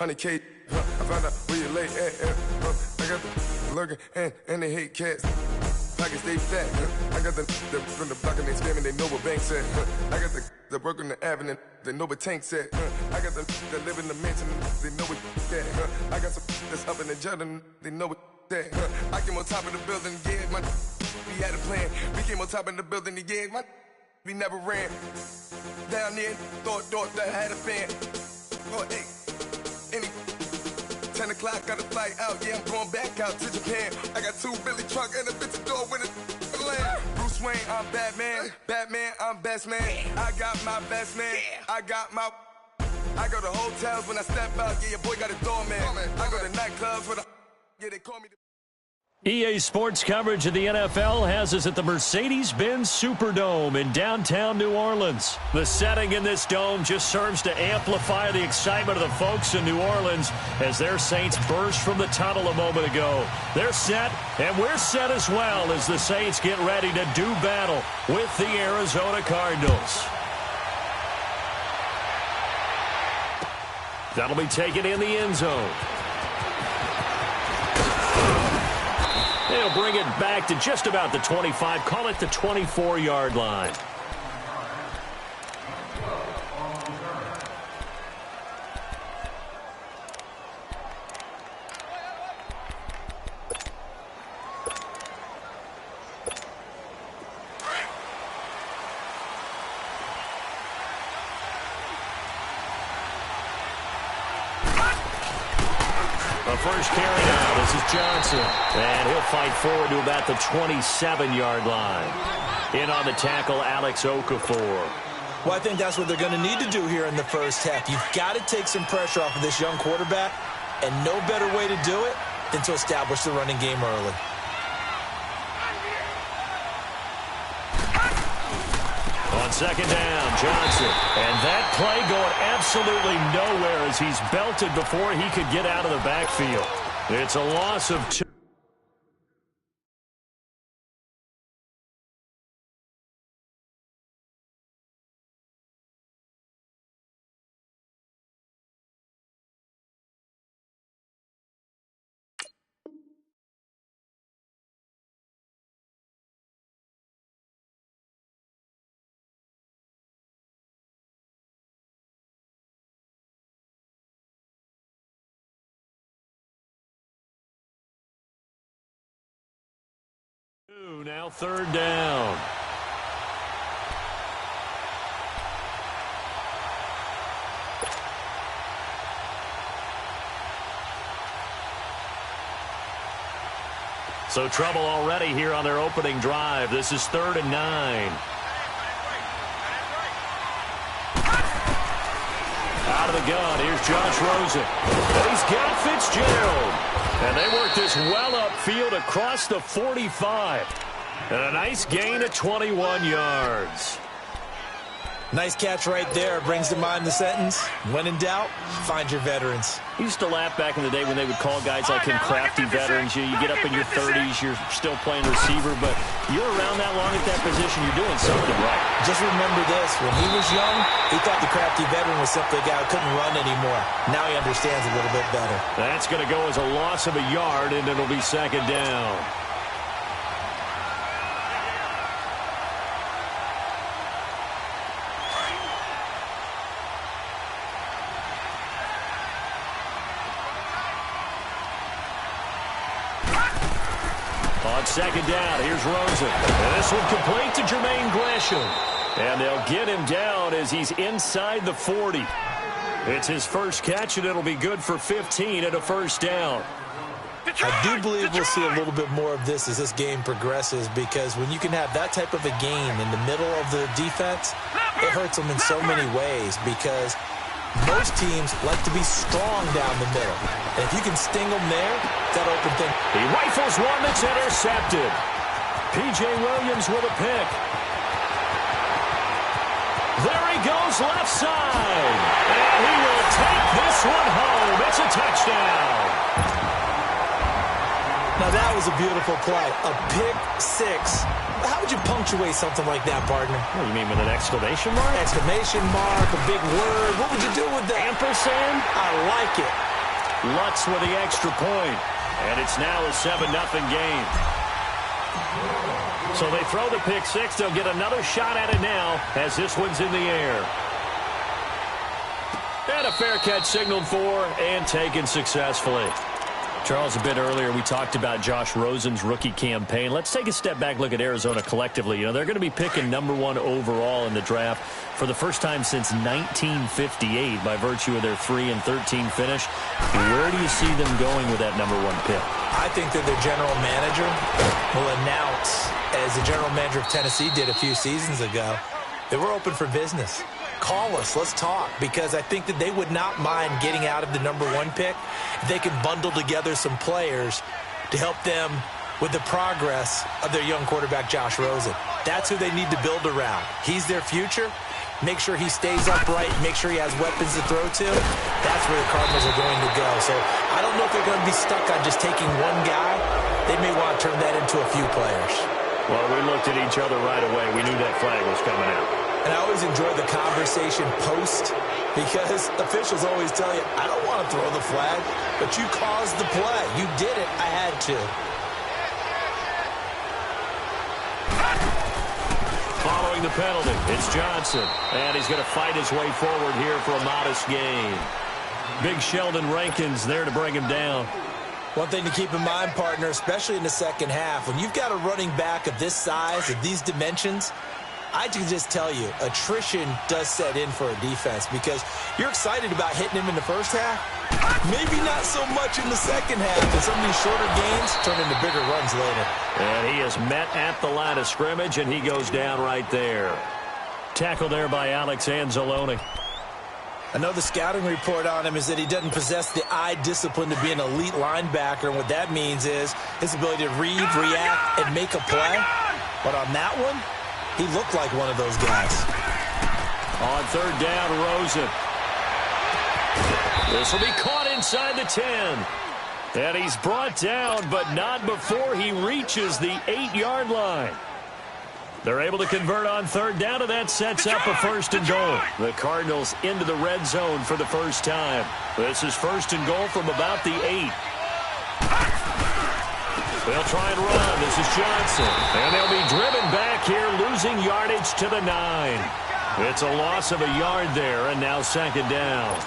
100K. I found out where you lay at. I got the lurking and they hate cats. Pockets stay fat. I got the from the block and they spamming, they know what banks at. I got the work on the avenue, they know what tanks at. I got the that live in the mansion, they know what that. I got some that's up in the jungle, they know what that. I came on top of the building, yeah, my we had a plan. We came on top of the building, yeah, my we never ran. Down there, thought that I had a fan. Oh, hey, any 10 o'clock, got a flight out, yeah, I'm going back out to Japan. I got 2 Billy truck and a bitch door with a land. Bruce Wayne, I'm Batman. Batman, I'm best man. I got my best man. I go to hotels when I step out, yeah, your boy got a doorman. I go to nightclubs with a, yeah, they call me the... EA Sports coverage of the NFL has us at the Mercedes-Benz Superdome in downtown New Orleans. The setting in this dome just serves to amplify the excitement of the folks in New Orleans as their Saints burst from the tunnel a moment ago. They're set, and we're set as well as the Saints get ready to do battle with the Arizona Cardinals. That'll be taken in the end zone. They'll bring it back to just about the 25. Call it the 24-yard line. First carry now. This is Johnson. And he'll fight forward to about the 27-yard line. In on the tackle, Alex Okafor. Well, I think that's what they're going to need to do here in the first half. You've got to take some pressure off of this young quarterback, and no better way to do it than to establish the running game early. On second down, Johnson. And that play going absolutely nowhere as he's belted before he could get out of the backfield. It's a loss of 2. Now third down. So trouble already here on their opening drive. This is 3rd and 9. Out of the gun, here's Josh Rosen. And he's got Fitzgerald. And they work this well upfield across the 45. And a nice gain of 21 yards. Nice catch right there. Brings to mind the sentence, when in doubt, find your veterans. I used to laugh back in the day when they would call guys like him crafty veterans. You get up in your 30s, you're still playing receiver, but you're around that long at that position, you're doing something right. Just remember this, when he was young, he thought the crafty veteran was simply a guy who couldn't run anymore. Now he understands a little bit better. That's going to go as a loss of a yard, and it'll be second down. On second down, here's Rosen. And this one complete to Jermaine Gresham. And they'll get him down as he's inside the 40. It's his first catch, and it'll be good for 15 and a first down. I do believe we'll see a little bit more of this as this game progresses, because when you can have that type of a gain in the middle of the defense, it hurts them in so many ways, because most teams like to be strong down the middle. And if you can sting them there, that open thing. He rifles one that's intercepted. P.J. Williams with a pick. There he goes left side. And he will take this one home. It's a touchdown. Now that was a beautiful play. A pick six. How would you punctuate something like that, partner? What do you mean, with an exclamation mark? Exclamation mark, a big word. What would you do with that? Ampersand? I like it. Lutz with the extra point. And it's now a 7-0 game. So they throw the pick six. They'll get another shot at it now as this one's in the air. And a fair catch signaled for and taken successfully. Charles, a bit earlier we talked about Josh Rosen's rookie campaign. Let's take a step back, look at Arizona collectively. You know, they're going to be picking #1 overall in the draft for the first time since 1958 by virtue of their 3-13 finish. Where do you see them going with that #1 pick? I think that their general manager will announce, as the general manager of Tennessee did a few seasons ago, that we're open for business. Call us. Let's talk. Because I think that they would not mind getting out of the #1 pick if they can bundle together some players to help them with the progress of their young quarterback, Josh Rosen. That's who they need to build around. He's their future. Make sure he stays upright. Make sure he has weapons to throw to. That's where the Cardinals are going to go. So I don't know if they're going to be stuck on just taking one guy. They may want to turn that into a few players. Well, we looked at each other right away. We knew that flag was coming out. And I always enjoy the conversation post because officials always tell you, I don't want to throw the flag, but you caused the play. You did it. I had to. Following the penalty, it's Johnson. And he's going to fight his way forward here for a modest gain. Big Sheldon Rankins there to bring him down. One thing to keep in mind, partner, especially in the second half, when you've got a running back of this size, of these dimensions, I can just tell you, attrition does set in for a defense because you're excited about hitting him in the first half. Maybe not so much in the second half, and some of these shorter gains turn into bigger runs later. And he is met at the line of scrimmage, and he goes down right there. Tackle there by Alex Anzalone. I know the scouting report on him is that he doesn't possess the eye discipline to be an elite linebacker, and what that means is his ability to read, react, and make a play. But on that one, he looked like one of those guys. On third down, Rosen. This will be caught inside the 10. And he's brought down, but not before he reaches the 8-yard line. They're able to convert on third down, and that sets up a first and goal. The Cardinals into the red zone for the first time. This is first and goal from about the 8. They'll try and run. This is Johnson. And they'll be driven back here, losing yardage to the 9. It's a loss of a yard there, and now second down.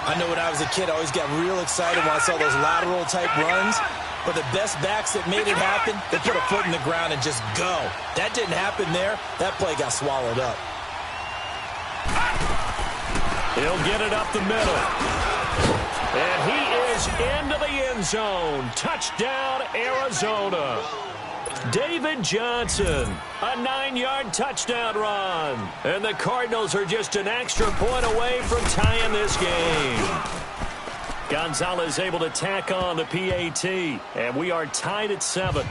I know when I was a kid, I always got real excited when I saw those lateral-type runs. But the best backs that made it happen, they put a foot in the ground and just go. That didn't happen there. That play got swallowed up. He'll get it up the middle. And he is into the end zone. Touchdown, Arizona. David Johnson, a 9-yard touchdown run. And the Cardinals are just an extra point away from tying this game. Gonzalez able to tack on the PAT, and we are tied at 7.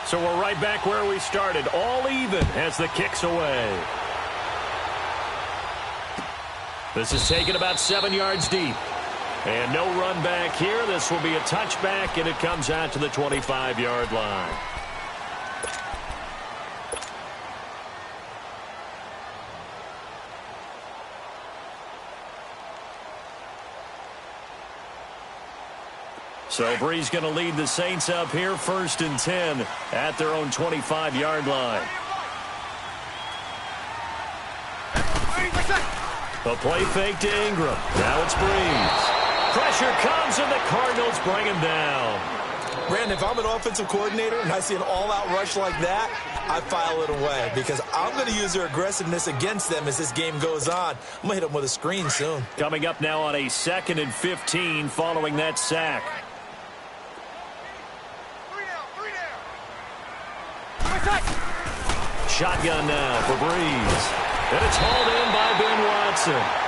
So we're right back where we started, all even as the kick's away. This is taken about 7 yards deep. And no run back here. This will be a touchback, and it comes out to the 25-yard line. So Bree's going to lead the Saints up here, 1st and 10 at their own 25-yard line. A play fake to Ingram. Now it's Breeze. Pressure comes, and the Cardinals bring him down. Brandon, if I'm an offensive coordinator and I see an all-out rush like that, I file it away because I'm going to use their aggressiveness against them as this game goes on. I'm going to hit them with a screen soon. Coming up now on a 2nd and 15 following that sack. Shotgun now for Breeze. And it's hauled in by Ben Watson.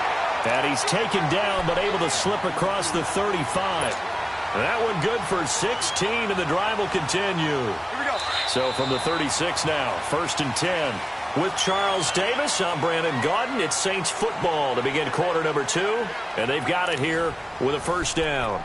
And he's taken down, but able to slip across the 35. That one good for 16, and the drive will continue. Here we go. So from the 36 now, 1st and 10. With Charles Davis, I'm Brandon Gaudin. It's Saints football to begin quarter number 2. And they've got it here with a first down.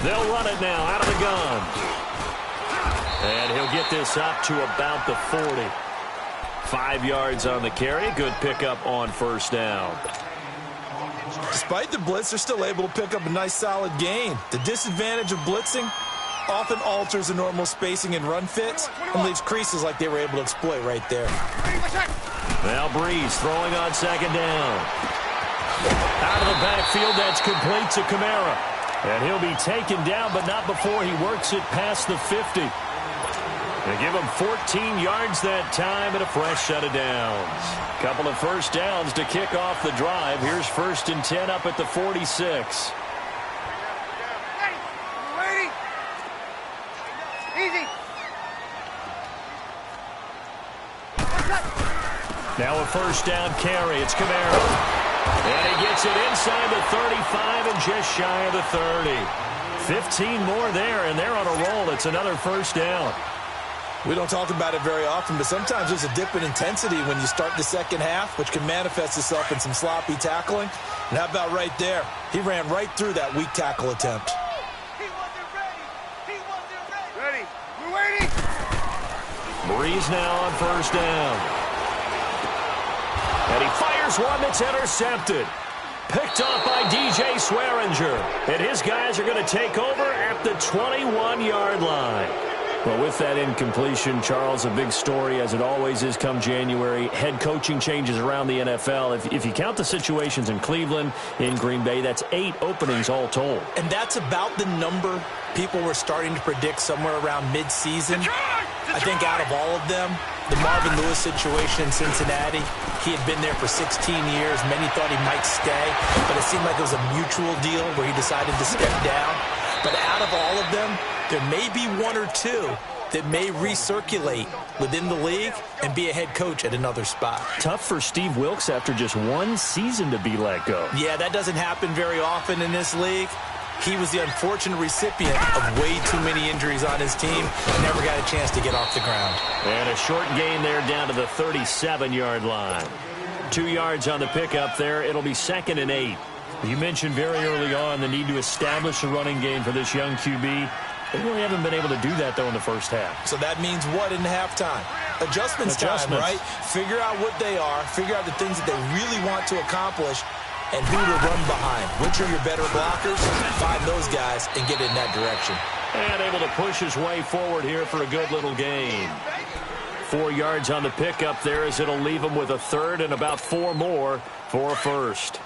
They'll run it now out of the gun. And he'll get this up to about the 40. 5 yards on the carry. Good pickup on first down. Despite the blitz, they're still able to pick up a nice solid gain. The disadvantage of blitzing often alters the normal spacing and run fits and leaves creases like they were able to exploit right there. Now Breeze throwing on second down. Out of the backfield, that's complete to Kamara. And he'll be taken down, but not before he works it past the 50. They give him 14 yards that time and a fresh set of downs. Couple of first downs to kick off the drive. Here's 1st and 10 up at the 46. Now a first down carry. It's Kamara. And he gets it inside the 35 and just shy of the 30. 15 more there, and they're on a roll. It's another first down. We don't talk about it very often, but sometimes there's a dip in intensity when you start the second half, which can manifest itself in some sloppy tackling. And how about right there? He ran right through that weak tackle attempt. He wasn't ready. He wasn't ready. Ready. We're waiting. Breeze now on first down. And he fires one that's intercepted. Picked off by DJ Swearinger. And his guys are going to take over at the 21-yard line. Well, with that incompletion, Charles, a big story, as it always is come January. Head coaching changes around the NFL. If you count the situations in Cleveland, in Green Bay, that's 8 openings all told. And that's about the number people were starting to predict somewhere around mid-season. I think out of all of them, the Marvin Lewis situation in Cincinnati, he had been there for 16 years. Many thought he might stay, but it seemed like it was a mutual deal where he decided to step down. But out of all of them, there may be 1 or 2 that may recirculate within the league and be a head coach at another spot. Tough for Steve Wilks after just 1 season to be let go. Yeah, that doesn't happen very often in this league. He was the unfortunate recipient of way too many injuries on his team. Never got a chance to get off the ground. And a short gain there down to the 37-yard line. 2 yards on the pickup there. It'll be 2nd and 8. You mentioned very early on the need to establish a running game for this young QB. They really haven't been able to do that, though, in the first half. So that means what in halftime? Adjustments time, right? Figure out what they are. Figure out the things that they really want to accomplish and who to run behind. Which are your better blockers? Find those guys and get in that direction. And able to push his way forward here for a good little gain. 4 yards on the pickup there, as it'll leave him with a 3rd and about 4 more for a first.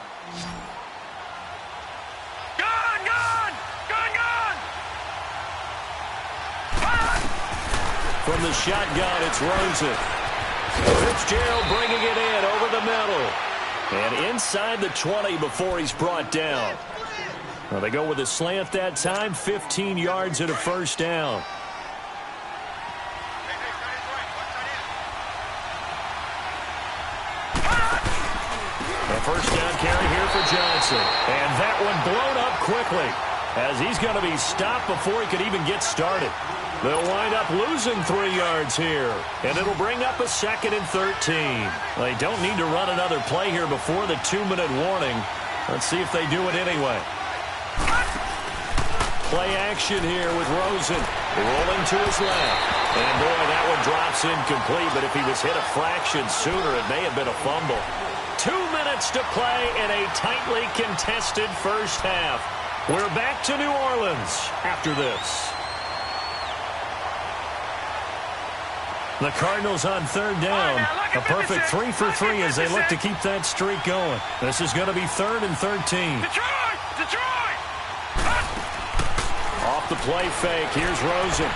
From the shotgun, it's Rosen. Fitzgerald bringing it in over the middle. And inside the 20 before he's brought down. Well, they go with a slant that time, 15 yards and a first down. A first down carry here for Johnson. And that one blown up quickly, as he's going to be stopped before he could even get started. They'll wind up losing 3 yards here, and it'll bring up a 2nd and 13. They don't need to run another play here before the 2-minute warning. Let's see if they do it anyway. Play action here with Rosen rolling to his left. And, boy, that one drops incomplete, but if he was hit a fraction sooner, it may have been a fumble. 2 minutes to play in a tightly contested first half. We're back to New Orleans after this. The Cardinals on 3rd down. A perfect 3 for 3 as they look to keep that streak going. This is going to be 3rd and 13. Detroit! Off the play fake. Here's Rosen.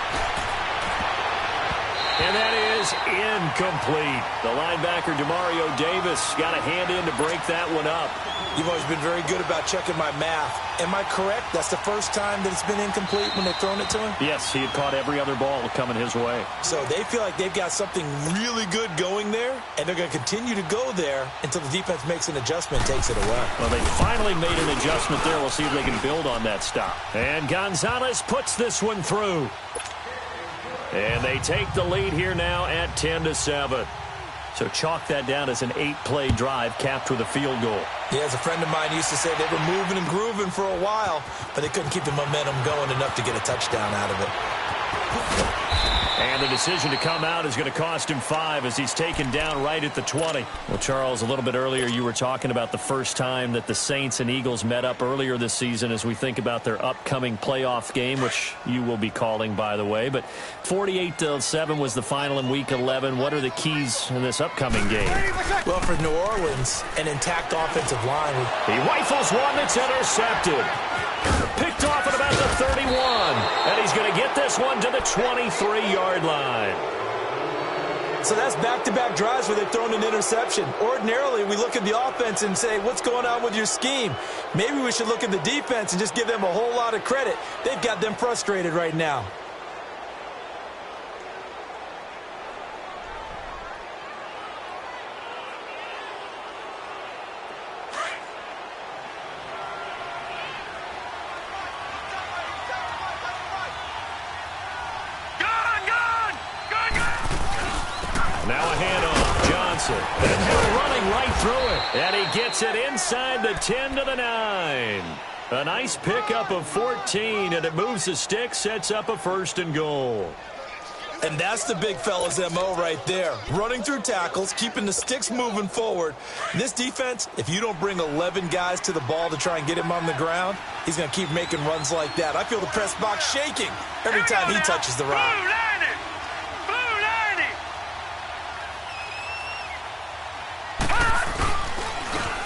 And that is incomplete. The linebacker, Demario Davis, got a hand in to break that one up. You've always been very good about checking my math. Am I correct? That's the first time that it's been incomplete when they've thrown it to him? Yes, he had caught every other ball coming his way. So they feel like they've got something really good going there, and they're going to continue to go there until the defense makes an adjustment, takes it away. Well, they finally made an adjustment there. We'll see if they can build on that stop. And Gonzalez puts this one through. And they take the lead here now at 10-7. So chalk that down as an 8-play drive capped with a field goal. Yeah, as a friend of mine used to say, they were moving and grooving for a while, but they couldn't keep the momentum going enough to get a touchdown out of it. And the decision to come out is going to cost him 5 as he's taken down right at the 20. Well, Charles, a little bit earlier you were talking about the first time that the Saints and Eagles met up earlier this season as we think about their upcoming playoff game, which you will be calling, by the way. But 48-7 was the final in Week 11. What are the keys in this upcoming game? Well, for New Orleans, an intact offensive line. He rifles one that's intercepted. Picked off at about the 31. And he's going to get this one to the 23-yard line. So that's back-to-back drives where they've thrown an interception. Ordinarily, we look at the offense and say, what's going on with your scheme? Maybe we should look at the defense and just give them a whole lot of credit. They've got them frustrated right now. And he's running right through it. And he gets it inside the 10 to the 9. A nice pickup of 14, and it moves the stick, sets up a 1st and goal. And that's the big fella's MO right there. Running through tackles, keeping the sticks moving forward. This defense, if you don't bring 11 guys to the ball to try and get him on the ground, he's going to keep making runs like that. I feel the press box shaking every time he touches the rock.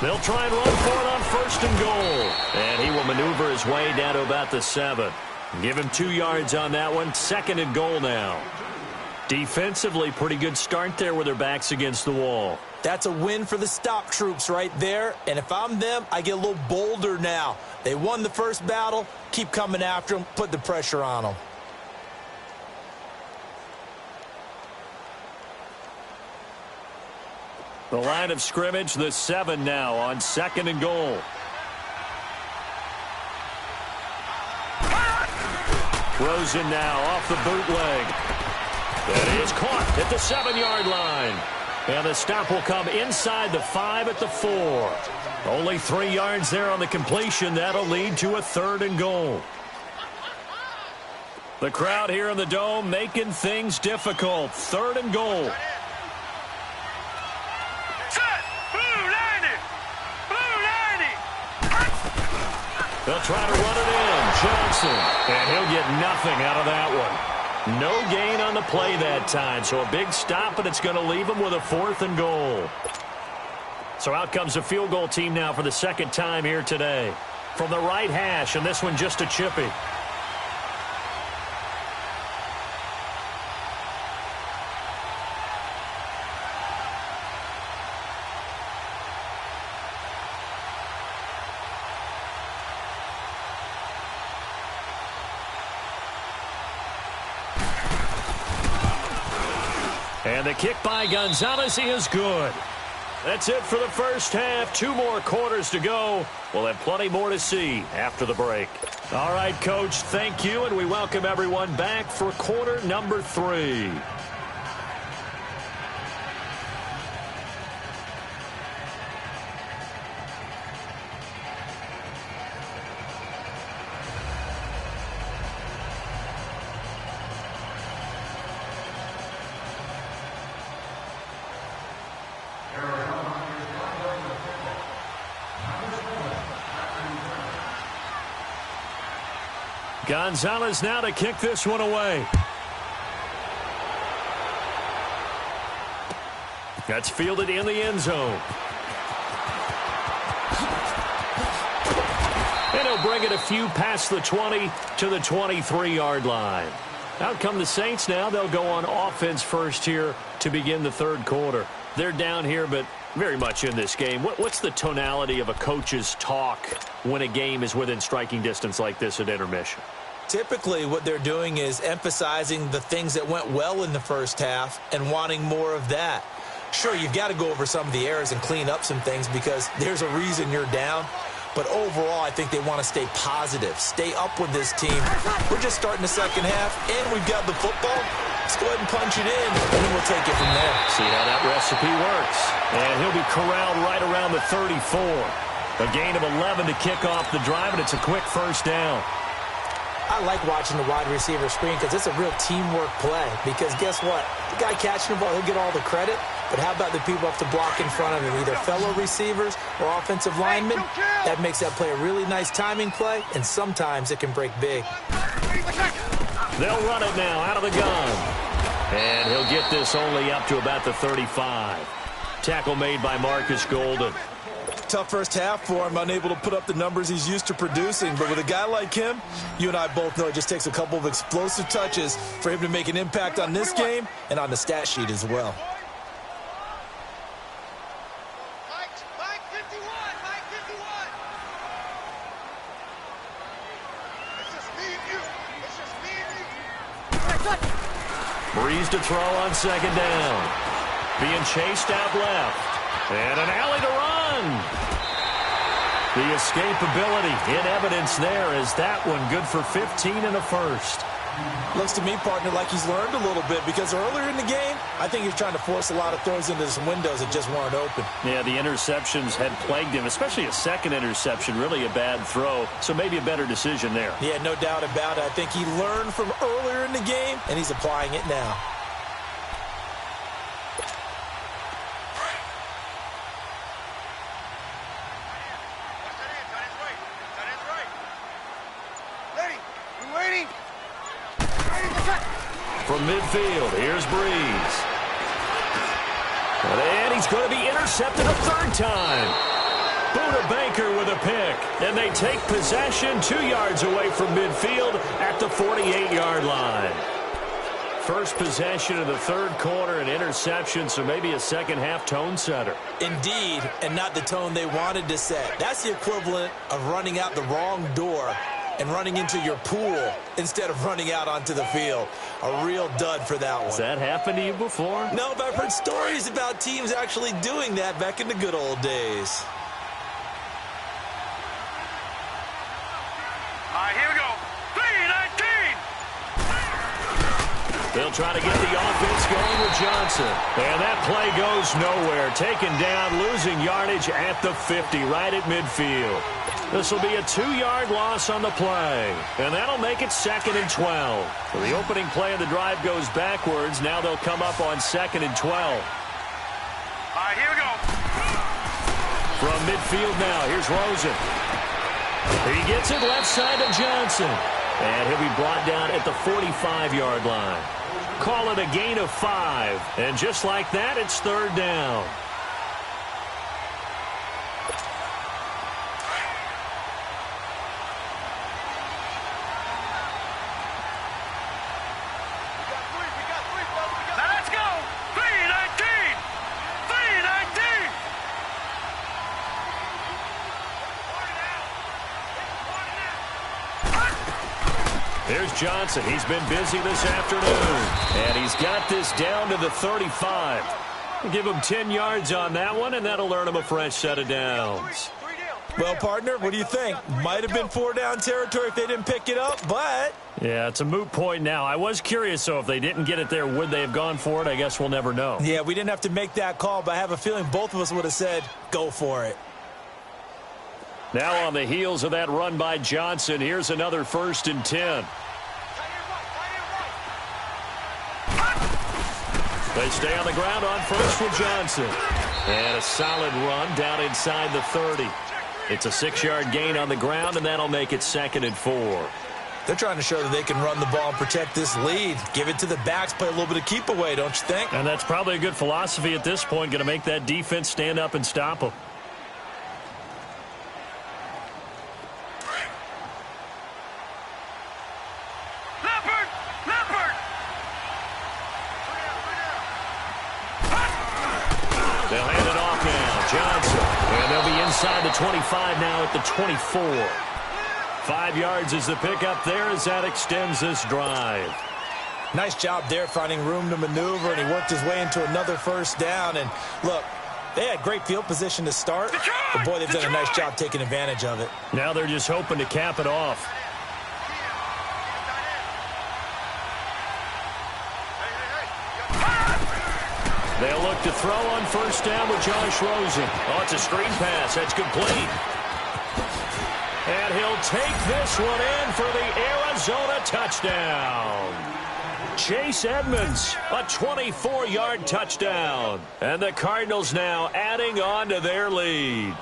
They'll try and run for it on 1st and goal. And he will maneuver his way down to about the 7. Give him 2 yards on that one. 2nd and goal now. Defensively, pretty good start there with their backs against the wall. That's a win for the stop troops right there. And if I'm them, I get a little bolder now. They won the first battle. Keep coming after them. Put the pressure on them. The line of scrimmage, the 7 now on 2nd and goal. Rosen now off the bootleg. That is caught at the 7-yard line. And the stop will come inside the 5 at the 4. Only 3 yards there on the completion. That'll lead to a 3rd and goal. The crowd here in the Dome making things difficult. 3rd and goal. They'll try to run it in. Johnson. And he'll get nothing out of that one. No gain on the play that time. So a big stop, and it's going to leave him with a 4th and goal. So out comes the field goal team now for the 2nd time here today. From the right hash, and this one just a chippy. And the kick by Gonzalez, he is good. That's it for the first half. 2 more quarters to go. We'll have plenty more to see after the break. All right, Coach, thank you, and we welcome everyone back for quarter number 3. Gonzalez now to kick this one away. That's fielded in the end zone. And he'll bring it a few past the 20 to the 23-yard line. Out come the Saints now. They'll go on offense first here to begin the 3rd quarter. They're down here, but very much in this game. What's the tonality of a coach's talk when a game is within striking distance like this at intermission? Typically, what they're doing is emphasizing the things that went well in the first half and wanting more of that. Sure, you've got to go over some of the errors and clean up some things because there's a reason you're down. But overall, I think they want to stay positive, stay up with this team. We're just starting the second half, and we've got the football. Let's go ahead and punch it in, and then we'll take it from there. See how that recipe works. And he'll be corralled right around the 34. A gain of 11 to kick off the drive, and it's a quick first down. I like watching the wide receiver screen because it's a real teamwork play. Because guess what? The guy catching the ball, he'll get all the credit. But how about the people up to block in front of him, either fellow receivers or offensive linemen? That makes that play a really nice timing play, and sometimes it can break big. They'll run it now out of the gun. And he'll get this only up to about the 35. Tackle made by Marcus Golden. Tough first half for him, unable to put up the numbers he's used to producing. But with a guy like him, you and I both know it just takes a couple of explosive touches for him to make an impact on this game and on the stat sheet as well. Mike 51! Mike 51! It's just me and you. It's just me and you. Breeze to throw on second down. Being chased out left. And an alley to run. The escapability in evidence there as that one good for 15 and a first. Looks to me, partner, like he's learned a little bit because earlier in the game, I think he was trying to force a lot of throws into some windows that just weren't open. Yeah, the interceptions had plagued him, especially a second interception, really a bad throw. So maybe a better decision there. Yeah, no doubt about it. I think he learned from earlier in the game, and he's applying it now. From midfield, here's Breeze. And he's going to be intercepted a third time. Buda Baker with a pick. And they take possession 2 yards away from midfield at the 48-yard line. First possession of the third quarter, an interception, so maybe a second-half tone setter. Indeed, and not the tone they wanted to set. That's the equivalent of running out the wrong door and running into your pool instead of running out onto the field. A real dud for that one. Has that happened to you before? No, but I've heard stories about teams actually doing that back in the good old days. All right, here we go. 3-19. They'll try to get the offense going with Johnson. And that play goes nowhere. Taken down, losing yardage at the 50, right at midfield. This will be a 2-yard loss on the play. And that'll make it 2nd and 12. So the opening play of the drive goes backwards. Now they'll come up on 2nd and 12. All right, here we go. From midfield now, here's Rosen. He gets it left side to Johnson. And he'll be brought down at the 45-yard line. Call it a gain of 5. And just like that, it's third down. There's Johnson. He's been busy this afternoon. And he's got this down to the 35. Give him 10 yards on that one, and that'll earn him a fresh set of downs. Well, partner, what do you think? Might have been 4-down territory if they didn't pick it up, but... Yeah, it's a moot point now. I was curious, so if they didn't get it there, would they have gone for it? I guess we'll never know. Yeah, we didn't have to make that call, but I have a feeling both of us would have said, go for it. Now on the heels of that run by Johnson, here's another 1st and 10. They stay on the ground on first with Johnson. And a solid run down inside the 30. It's a 6-yard gain on the ground, and that'll make it 2nd and 4. They're trying to show that they can run the ball and protect this lead. Give it to the backs, play a little bit of keep away, don't you think? And that's probably a good philosophy at this point, going to make that defense stand up and stop them. They'll hand it off now. Johnson. And they'll be inside the 25 now at the 24. 5 yards is the pickup there as that extends this drive. Nice job there finding room to maneuver, and he worked his way into another 1st down. And look, they had great field position to start, but boy, they've done a nice job taking advantage of it. Now they're just hoping to cap it off. They'll look to throw on first down with Josh Rosen. Oh, it's a screen pass. That's complete. And he'll take this one in for the Arizona touchdown. Chase Edmonds, a 24-yard touchdown. And the Cardinals now adding on to their lead.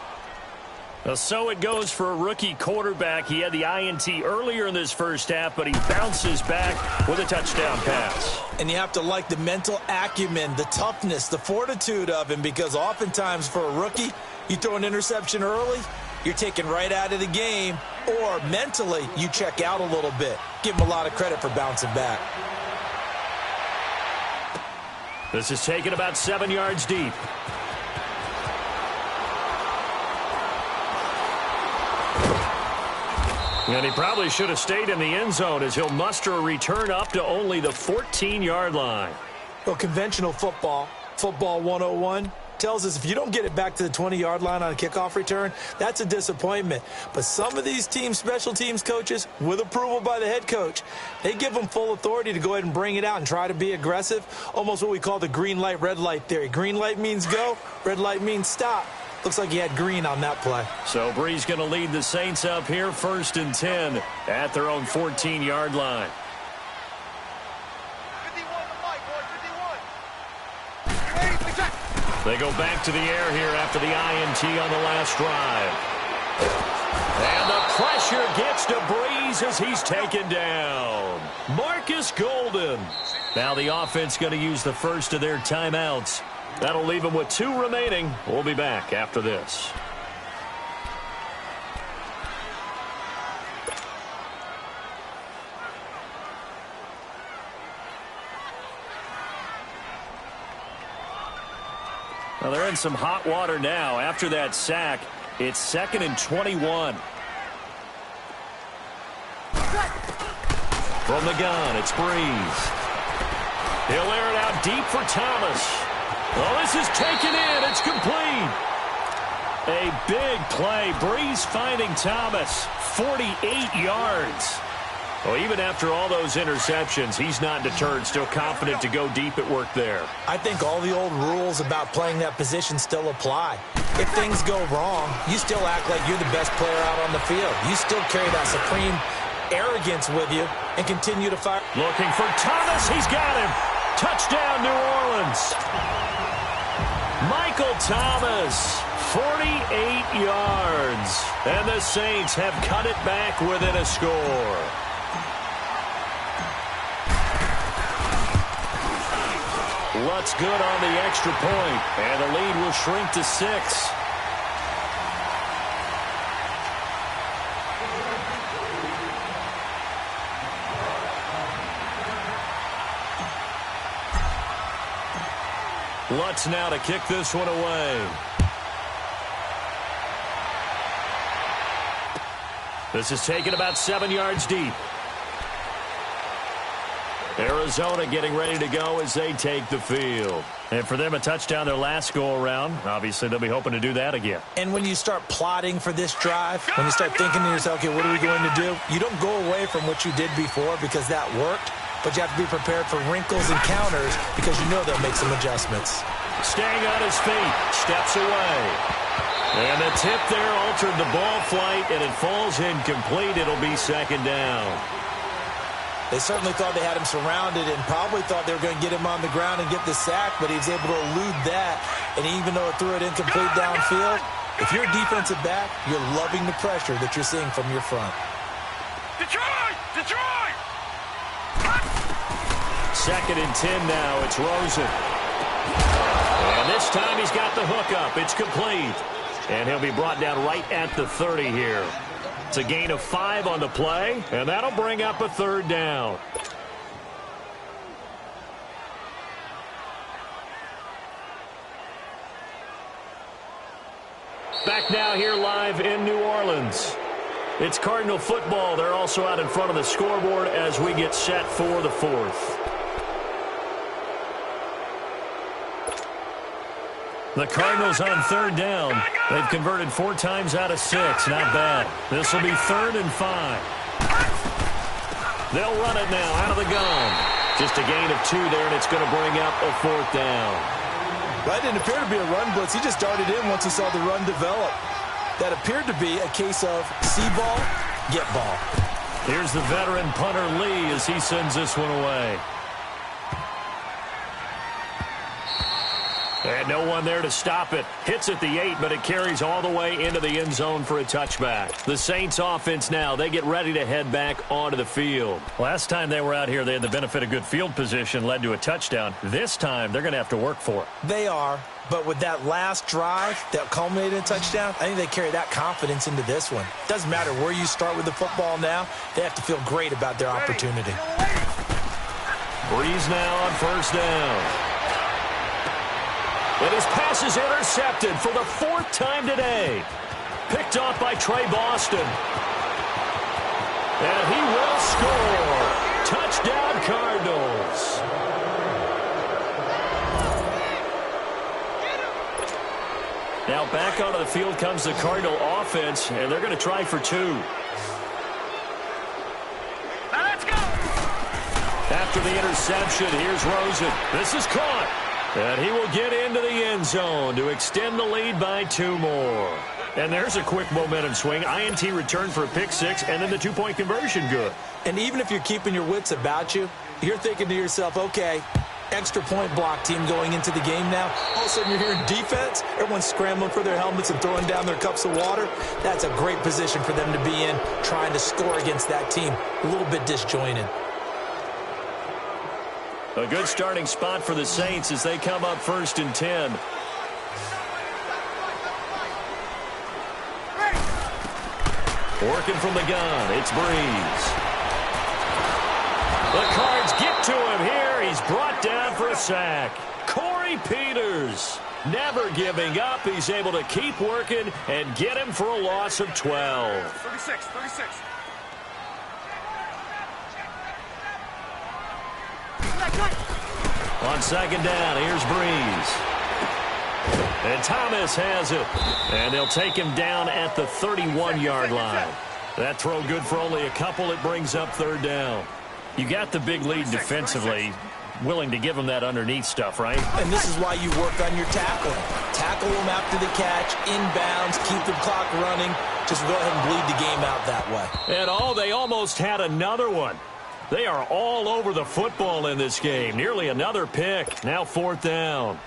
So it goes for a rookie quarterback. He had the INT earlier in this first half, but he bounces back with a touchdown pass. And you have to like the mental acumen, the toughness, the fortitude of him, because oftentimes for a rookie, you throw an interception early, you're taken right out of the game, or mentally you check out a little bit. Give him a lot of credit for bouncing back. This is taken about 7 yards deep. And he probably should have stayed in the end zone as he'll muster a return up to only the 14-yard line. Well, conventional football 101, tells us if you don't get it back to the 20-yard line on a kickoff return, that's a disappointment. But some of these special teams coaches, with approval by the head coach, they give them full authority to go ahead and bring it out and try to be aggressive, almost what we call the green light, red light theory. Green light means go, red light means stop. Looks like he had green on that play. So Bree's going to lead the Saints up here, 1st and 10 at their own 14-yard line. 51 to Mike, boy, 51. They go back to the air here after the INT on the last drive. And the pressure gets to Breeze as he's taken down. Marcus Golden. Now the offense going to use the first of their timeouts. That'll leave them with 2 remaining. We'll be back after this. Well, they're in some hot water now. After that sack, it's 2nd and 21. From the gun, it's Breeze. He'll air it out deep for Thomas. Oh, this is taken in. It's complete. A big play. Breeze finding Thomas. 48 yards. Well, even after all those interceptions, he's not deterred. Still confident to go deep at work there. I think all the old rules about playing that position still apply. If things go wrong, you still act like you're the best player out on the field. You still carry that supreme arrogance with you and continue to fire. Looking for Thomas. He's got him. Touchdown, New Orleans. Michael Thomas, 48 yards. And the Saints have cut it back within a score. What's good on the extra point, and the lead will shrink to 6. Lutz now to kick this one away. This is taken about 7 yards deep. Arizona getting ready to go as they take the field. And for them, a touchdown their last go-around. Obviously, they'll be hoping to do that again. And when you start plotting for this drive, when you start thinking to yourself, okay, what are we going to do? You don't go away from what you did before because that worked. But you have to be prepared for wrinkles and counters because you know they'll make some adjustments. Staying on his feet, steps away. And the tip there altered the ball flight, and it falls incomplete. It'll be 2nd down. They certainly thought they had him surrounded and probably thought they were going to get him on the ground and get the sack, but he was able to elude that. And even though it threw it incomplete downfield, if you're a defensive back, you're loving the pressure that you're seeing from your front. Detroit! 2nd and 10 now. It's Rosen. And this time he's got the hook up. It's complete. And he'll be brought down right at the 30 here. It's a gain of 5 on the play, and that'll bring up a 3rd down. Back now here live in New Orleans. It's Cardinal football. They're also out in front of the scoreboard as we get set for the 4th. The Cardinals on 3rd down. They've converted 4 times out of 6. Not bad. This will be 3rd and 5. They'll run it now out of the gun. Just a gain of 2 there, and it's going to bring up a 4th down. Well, that didn't appear to be a run blitz. He just darted in once he saw the run develop. That appeared to be a case of see ball, get ball. Here's the veteran punter Lee as he sends this one away. And no one there to stop it. Hits at the 8, but it carries all the way into the end zone for a touchback. The Saints offense now, they get ready to head back onto the field. Last time they were out here, they had the benefit of good field position, led to a touchdown. This time, they're going to have to work for it. They are, but with that last drive that culminated in a touchdown, I think they carry that confidence into this one. Doesn't matter where you start with the football now, they have to feel great about their opportunity. Breeze now on first down. And his pass is intercepted for the 4th time today. Picked off by Trey Boston. And he will score. Touchdown, Cardinals. Now back onto the field comes the Cardinal offense, and they're going to try for 2. Now let's go. After the interception, here's Rosen. This is caught. And he will get into the end zone to extend the lead by 2 more. And there's a quick momentum swing. INT return for a pick 6, and then the 2-point conversion good. And even if you're keeping your wits about you, you're thinking to yourself, okay, extra point block team going into the game now. All of a sudden you're hearing defense. Everyone's scrambling for their helmets and throwing down their cups of water. That's a great position for them to be in, trying to score against that team. A little bit disjointed. A good starting spot for the Saints as they come up 1st and 10. Working from the gun, it's Breeze. The Cards get to him here. He's brought down for a sack. Corey Peters, never giving up. He's able to keep working and get him for a loss of 12. 36. On 2nd down, here's Breeze. And Thomas has it. And they'll take him down at the 31-yard line. That throw good for only a couple. It brings up 3rd down. You got the big lead defensively. Willing to give them that underneath stuff, right? And this is why you work on your tackling. Tackle them after the catch, inbounds, keep the clock running. Just go ahead and bleed the game out that way. And they almost had another one. They are all over the football in this game. Nearly another pick. Now 4th down.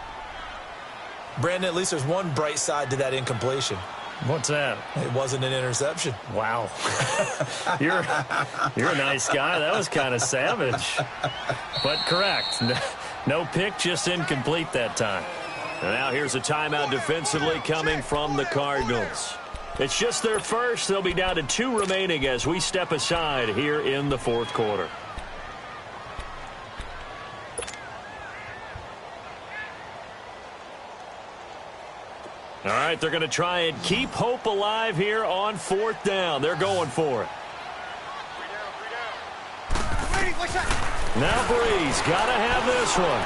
Brandon, at least there's one bright side to that incompletion. What's that? It wasn't an interception. Wow. You're a nice guy. That was kind of savage. But correct. No pick, just incomplete that time. And now here's a timeout defensively coming from the Cardinals. It's just their first. They'll be down to 2 remaining as we step aside here in the 4th quarter. All right, they're going to try and keep hope alive here on 4th down. They're going for it. 3 down. Now Breeze got to have this one.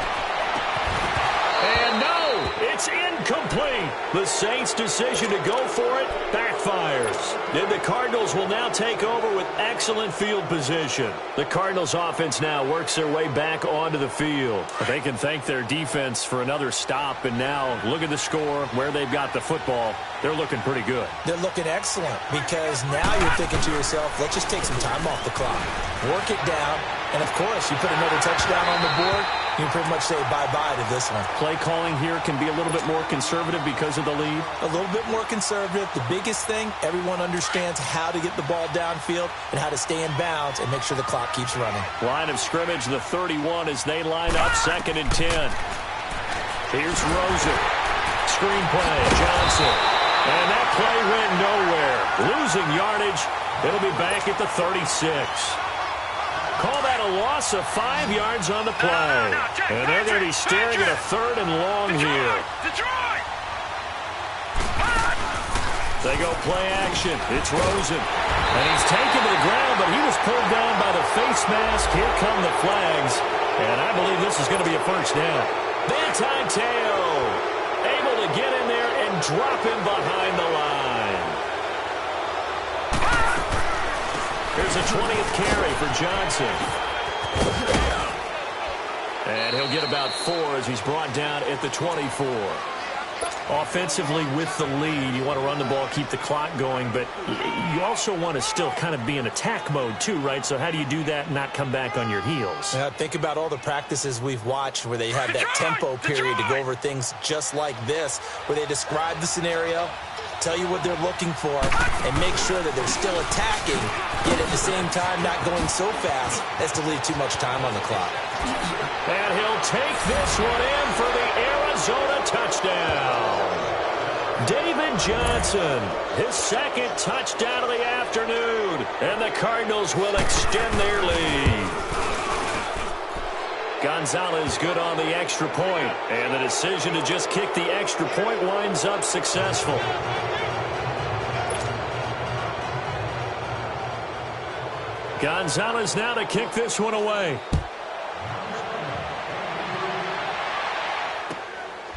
And no, it's incomplete. The Saints' decision to go for it backfires. And the Cardinals will now take over with excellent field position. The Cardinals' offense now works their way back onto the field. They can thank their defense for another stop. And now look at the score, where they've got the football. They're looking pretty good. They're looking excellent because now you're thinking to yourself, let's just take some time off the clock. Work it down. And, of course, you put another touchdown on the board, you can pretty much say bye-bye to this one. Play calling here can be a little bit more conservative because of the lead. A little bit more conservative. The biggest thing, everyone understands how to get the ball downfield and how to stay in bounds and make sure the clock keeps running. Line of scrimmage, the 31 as they line up 2nd and 10. Here's Rosen. Screen play, Johnson. And that play went nowhere. Losing yardage. It'll be back at the 36. Call that a loss of 5 yards on the play. And they're going to be staring at a 3rd and long here. They go play action. It's Rosen. And he's taken to the ground, but he was pulled down by the face mask. Here come the flags. And I believe this is going to be a 1st down. Manti Te'o able to get in there and drop him behind the line. Here's a 20th carry for Johnson. And he'll get about 4 as he's brought down at the 24. Offensively with the lead, you want to run the ball, keep the clock going, but you also want to still kind of be in attack mode too, right? So how do you do that and not come back on your heels? Yeah, think about all the practices we've watched where they have that tempo period to go over things just like this, where they describe the scenario, tell you what they're looking for, and make sure that they're still attacking, yet at the same time not going so fast as to leave too much time on the clock. And he'll take this one in for the Arizona touchdown. David Johnson, his second touchdown of the afternoon, and the Cardinals will extend their lead. Gonzalez good on the extra point, and the decision to just kick the extra point winds up successful. Gonzalez now to kick this one away.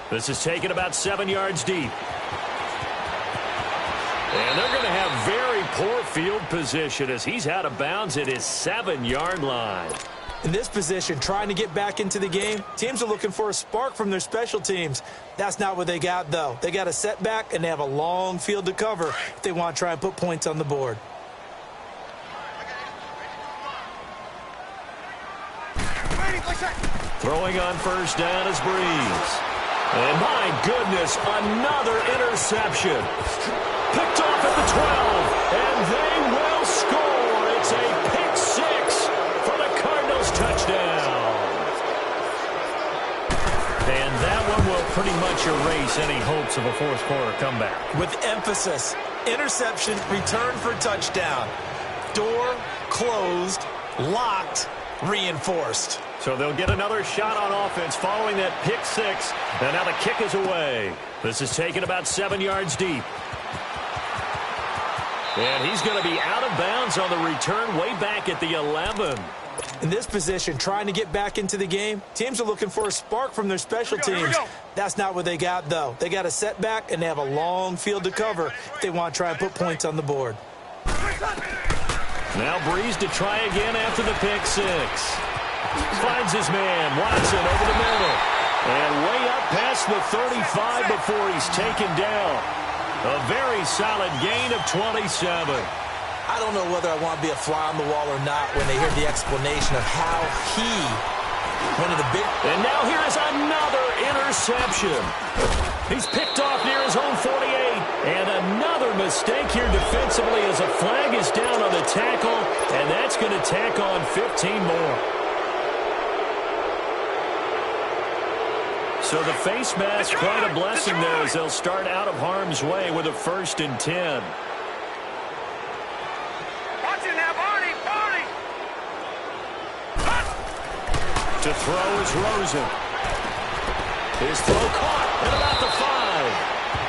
This is taken about 7 yards deep. And they're going to have very poor field position as he's out of bounds at his 7-yard line. In this position, trying to get back into the game, teams are looking for a spark from their special teams. That's not what they got, though. They got a setback, and they have a long field to cover if they want to try and put points on the board. Throwing on first down is Breeze. And my goodness, another interception. Picked off at the 12, and they will score. It's a pick 6 for the Cardinals touchdown. And that one will pretty much erase any hopes of a fourth quarter comeback. With emphasis, interception, return for touchdown. Door closed, locked, reinforced. So they'll get another shot on offense following that pick 6. And now the kick is away. This is taken about 7 yards deep. And he's going to be out of bounds on the return way back at the 11. In this position, trying to get back into the game, teams are looking for a spark from their special teams. That's not what they got, though. They got a setback, and they have a long field to cover if they want to try and put points on the board. Now Breeze to try again after the pick 6. Finds his man, Watson, over the middle. And way up past the 35 before he's taken down. A very solid gain of 27. I don't know whether I want to be a fly on the wall or not when they hear the explanation of how he, one of the big... And now here is another interception. He's picked off near his own 48. And another mistake here defensively as a flag is down on the tackle. And that's going to tack on 15 more. So the face mask, quite a blessing there as they'll start out of harm's way with a 1st and 10. Watch it now, Barney! To throw is Rosen. His throw caught at about the 5.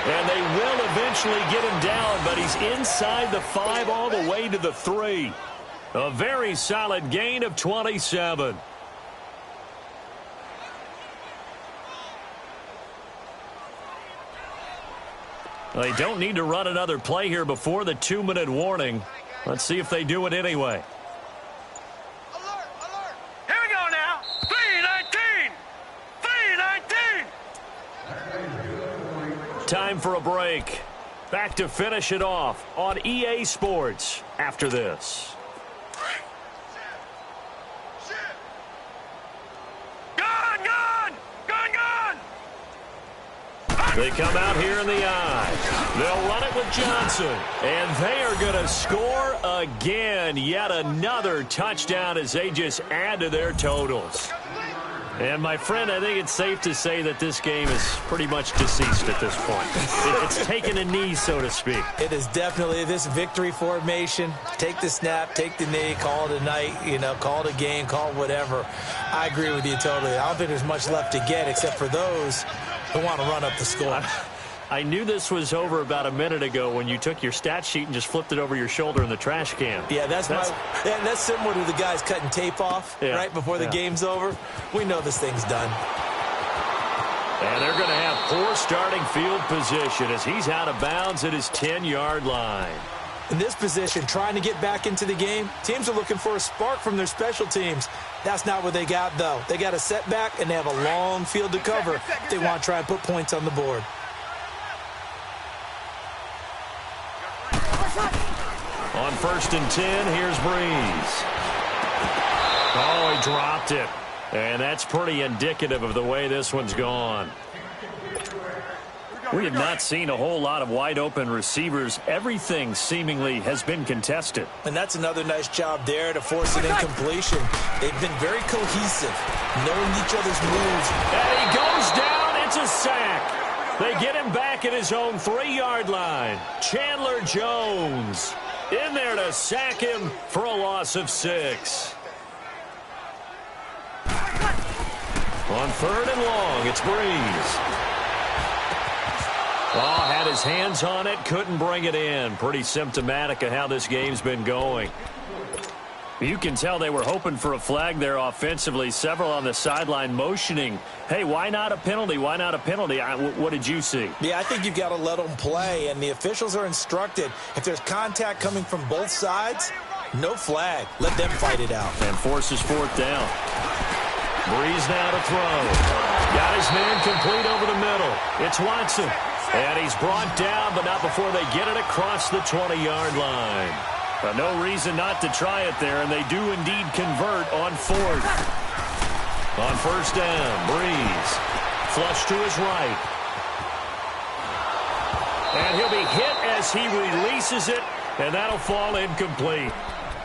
And they will eventually get him down, but he's inside the 5 all the way to the 3. A very solid gain of 27. They don't need to run another play here before the 2-minute warning. Let's see if they do it anyway. Alert! Alert! Here we go now! 3-19! 3-19! Time for a break. Back to finish it off on EA Sports after this. Gone! Gone! Gone! Gone! They come out here in the eye. They'll run it with Johnson. And they are going to score again. Yet another touchdown as they just add to their totals. And, my friend, I think it's safe to say that this game is pretty much deceased at this point. It's taken a knee, so to speak. It is definitely this victory formation. Take the snap, take the knee, call it a night, call it a game, call it whatever. I agree with you totally. I don't think there's much left to get except for those who want to run up the score. I knew this was over about a minute ago when you took your stat sheet and just flipped it over your shoulder in the trash can. Yeah, that's similar to the guys cutting tape off right before the game's over. We know this thing's done. And they're going to have poor starting field position as he's out of bounds at his 10-yard line. In this position, trying to get back into the game, teams are looking for a spark from their special teams. That's not what they got, though. They got a setback, and they have a long field to cover if they want to try and put points on the board. On 1st and 10, here's Breeze. Oh, he dropped it. And that's pretty indicative of the way this one's gone. We have not seen a whole lot of wide-open receivers. Everything seemingly has been contested. And that's another nice job there to force an incompletion. They've been very cohesive, knowing each other's moves. And he goes down. It's a sack. They get him back at his own 3-yard line. Chandler Jones in there to sack him for a loss of 6. On 3rd and long, it's Breeze. Oh, had his hands on it, couldn't bring it in. Pretty symptomatic of how this game's been going. You can tell they were hoping for a flag there offensively. Several on the sideline motioning, hey, why not a penalty? Why not a penalty? What did you see? Yeah, I think you've got to let them play, and the officials are instructed. If there's contact coming from both sides, no flag. Let them fight it out. And forces 4th down. Breeze now to throw. Got his man complete over the middle. It's Watson. And he's brought down, but not before they get it across the 20-yard line. No reason not to try it there, and they do indeed convert on 4th. On 1st down, Breeze. Flush to his right. And he'll be hit as he releases it, and that'll fall incomplete.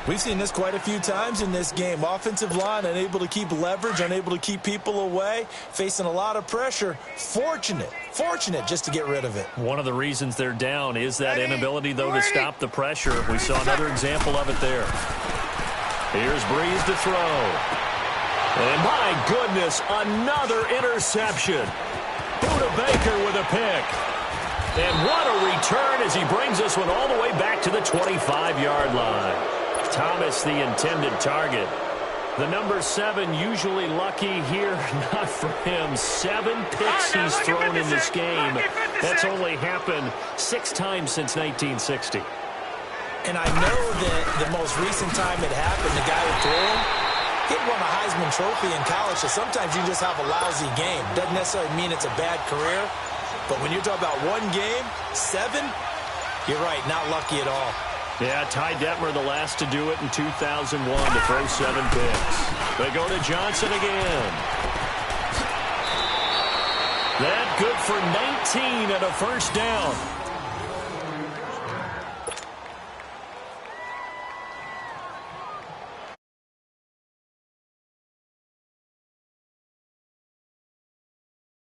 We've seen this quite a few times in this game. Offensive line unable to keep leverage, unable to keep people away, facing a lot of pressure. Fortunate just to get rid of it. One of the reasons they're down is that inability, though, to stop the pressure. We saw another example of it there. Here's Breeze to throw. And my goodness, another interception. Buda Baker with a pick. And what a return as he brings this one all the way back to the 25-yard line. Thomas, the intended target. The number 7 usually lucky here. Not for him. 7 picks he's thrown in this game. That's only happened 6 times since 1960. And I know that the most recent time it happened, the guy who threw him, he won a Heisman Trophy in college, so sometimes you just have a lousy game. Doesn't necessarily mean it's a bad career. But when you're talking about one game, 7, you're right, not lucky at all. Yeah, Ty Detmer, the last to do it in 2001 to throw 7 picks. They go to Johnson again. That good for 19 and a 1st down.